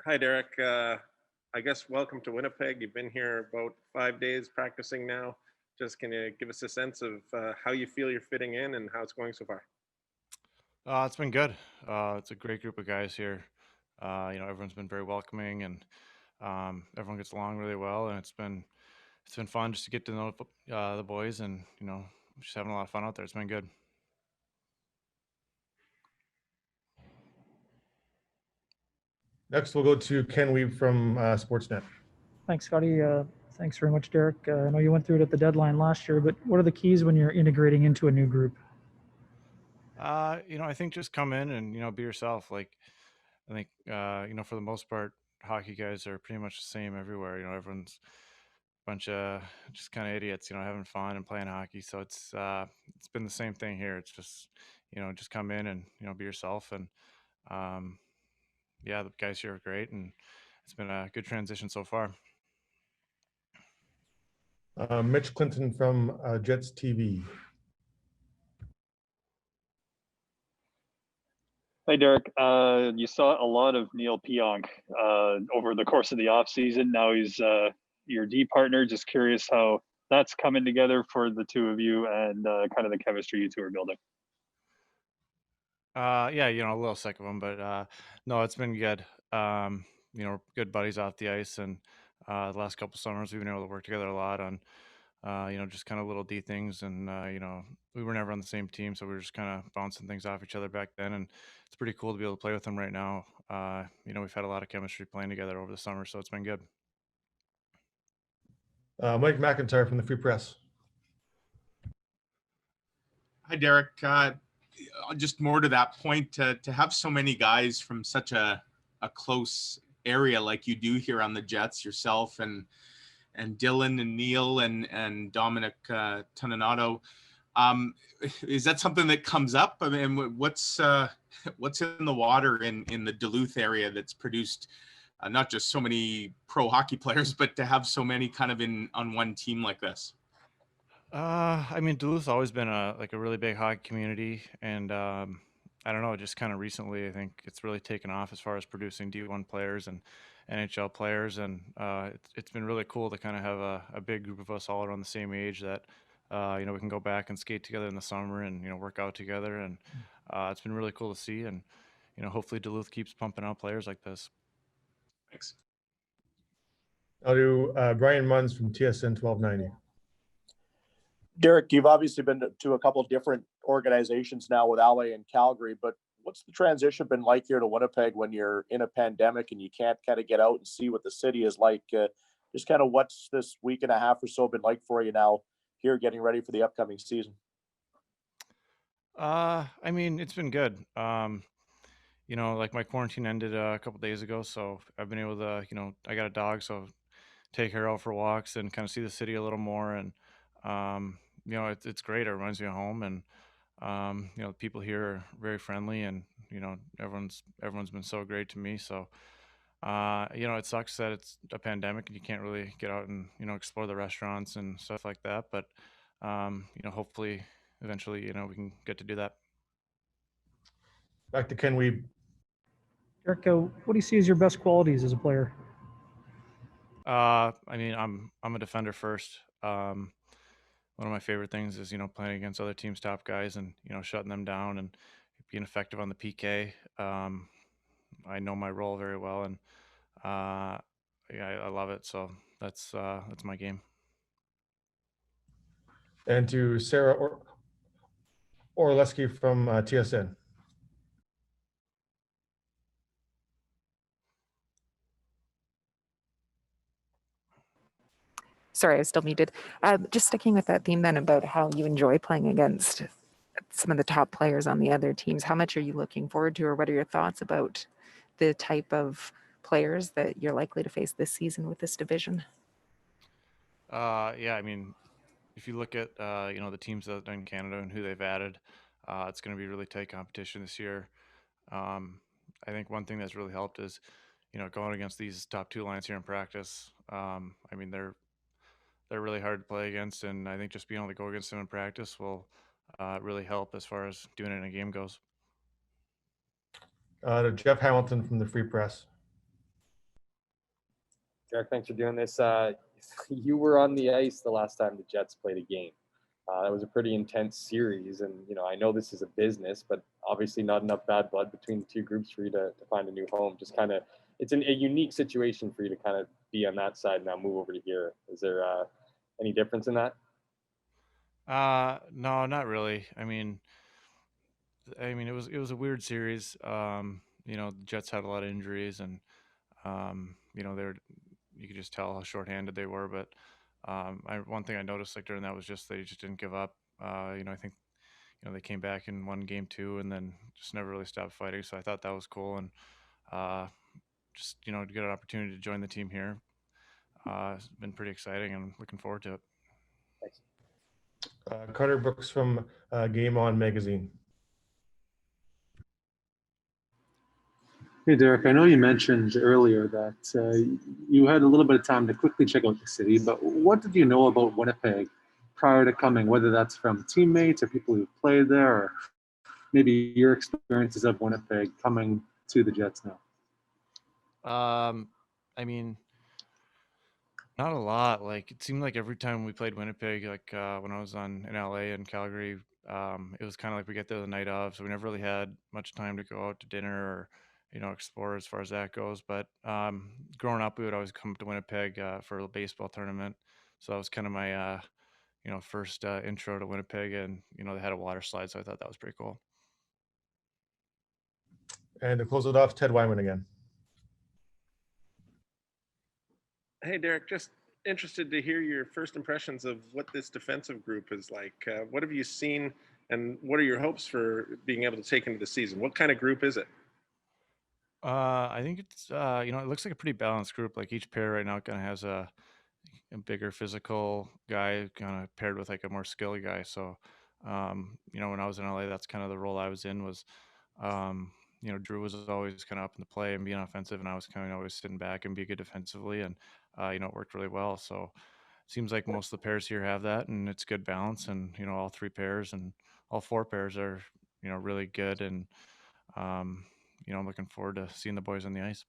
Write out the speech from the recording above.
Hi, Derek. I guess welcome to Winnipeg. You've been here about 5 days practicing now. Just can you give us a sense of how you feel you're fitting in and how it's going so far? It's been good. It's a great group of guys here. Everyone's been very welcoming, and everyone gets along really well. And it's been fun just to get to know the boys, and just having a lot of fun out there. It's been good. Next, we'll go to Ken Weeb from Sportsnet. Thanks, Scotty. Thanks very much, Derek. I know you went through it at the deadline last year, but what are the keys when you're integrating into a new group? I think just come in and be yourself. Like I think for the most part, hockey guys are pretty much the same everywhere. Everyone's a bunch of just kind of idiots, having fun and playing hockey. So it's been the same thing here. It's just just come in and be yourself. And um, yeah, the guys here are great, and it's been a good transition so far. Mitch Clinton from Jets TV. Hey, Derek. You saw a lot of Neil Pionk over the course of the offseason. Now he's your D partner. Just curious how that's coming together for the two of you and kind of the chemistry you two are building. Yeah, a little sick of him, but no, it's been good. We're good buddies off the ice, and the last couple summers we've been able to work together a lot on, just kind of little D things, and we were never on the same team, so we were just kind of bouncing things off each other back then, and it's pretty cool to be able to play with him right now. We've had a lot of chemistry playing together over the summer, so it's been good. Mike McIntyre from the Free Press. Hi, Derek. Just more to that point, to have so many guys from such a close area like you do here on the Jets, yourself and Dylan and Neil and Dominic Toninato, is that something that comes up? I mean, what's in the water in the Duluth area that's produced not just so many pro hockey players, but to have so many kind of on one team like this? I mean, Duluth's always been a really big hockey community, and I don't know, just kind of recently, I think it's really taken off as far as producing D1 players and NHL players, and it's been really cool to kind of have a big group of us all around the same age that we can go back and skate together in the summer and work out together, and it's been really cool to see, and hopefully Duluth keeps pumping out players like this. Thanks. I'll do Brian Munns from TSN 1290. Derek, you've obviously been to a couple of different organizations now with LA and Calgary, but what's the transition been like here to Winnipeg when you're in a pandemic and you can't kind of get out and see what the city is like? Just kind of what's this week and a half or so been like for you now here getting ready for the upcoming season? I mean, it's been good. Like my quarantine ended a couple days ago, so I've been able to, I got a dog, so take her out for walks and kind of see the city a little more. And it's great. It reminds me of home, and the people here are very friendly, and everyone's been so great to me. So it sucks that it's a pandemic and you can't really get out and explore the restaurants and stuff like that. But hopefully, eventually, we can get to do that. Back to Ken Weeb. Derek, what do you see as your best qualities as a player? I mean, I'm a defender first. One of my favorite things is playing against other teams' top guys and shutting them down and being effective on the PK. I know my role very well, and yeah, I love it. So that's my game. And to Sarah Orleski from TSN. Sorry, I was still muted. Just sticking with that theme then about how you enjoy playing against some of the top players on the other teams. How much are you looking forward to, or what are your thoughts about the type of players that you're likely to face this season with this division? Yeah, I mean, if you look at the teams that are in Canada and who they've added, it's going to be really tight competition this year. I think one thing that's really helped is going against these top two lines here in practice. I mean, they're really hard to play against, and I think just being able to go against them in practice will really help as far as doing it in a game goes. To Jeff Hamilton from the Free Press. Derek, thanks for doing this. You were on the ice the last time the Jets played a game. That was a pretty intense series, and I know this is a business, but obviously not enough bad blood between the two groups for you to find a new home. Just kind of, it's a unique situation for you to kind of be on that side and now move over to here. Is there any difference in that? No, not really. It was a weird series. The Jets had a lot of injuries, and you could just tell how shorthanded they were. But one thing I noticed like during that was just they just didn't give up. I think they came back and won game 2, and then just never really stopped fighting. So I thought that was cool, and just to get an opportunity to join the team here, it's been pretty exciting. I'm looking forward to it. Thanks. Carter Brooks from Game On Magazine. Hey, Derek, I know you mentioned earlier that you had a little bit of time to quickly check out the city, but what did you know about Winnipeg prior to coming, whether that's from teammates or people who've played there, or maybe your experiences of Winnipeg coming to the Jets now? Not a lot. Like it seemed like every time we played Winnipeg, like when I was in LA and Calgary, it was kind of like we get there the night of, so we never really had much time to go out to dinner or explore as far as that goes. But growing up, we would always come to Winnipeg for a baseball tournament, so that was kind of my first intro to Winnipeg, and they had a water slide, so I thought that was pretty cool. And to close it off, Ted Wyman again. Hey, Derek, just interested to hear your first impressions of what this defensive group is like. What have you seen, and what are your hopes for being able to take into the season? What kind of group is it? I think it's it looks like a pretty balanced group. Like each pair right now kind of has a bigger physical guy kind of paired with like a more skilled guy. So, when I was in LA, that's kind of the role I was in was, Drew was always kind of up in the play and being offensive, and I was kind of always sitting back and be good defensively, and it worked really well. So, seems like most of the pairs here have that, and it's good balance, and all 3 pairs and all 4 pairs are really good, and I'm looking forward to seeing the boys on the ice.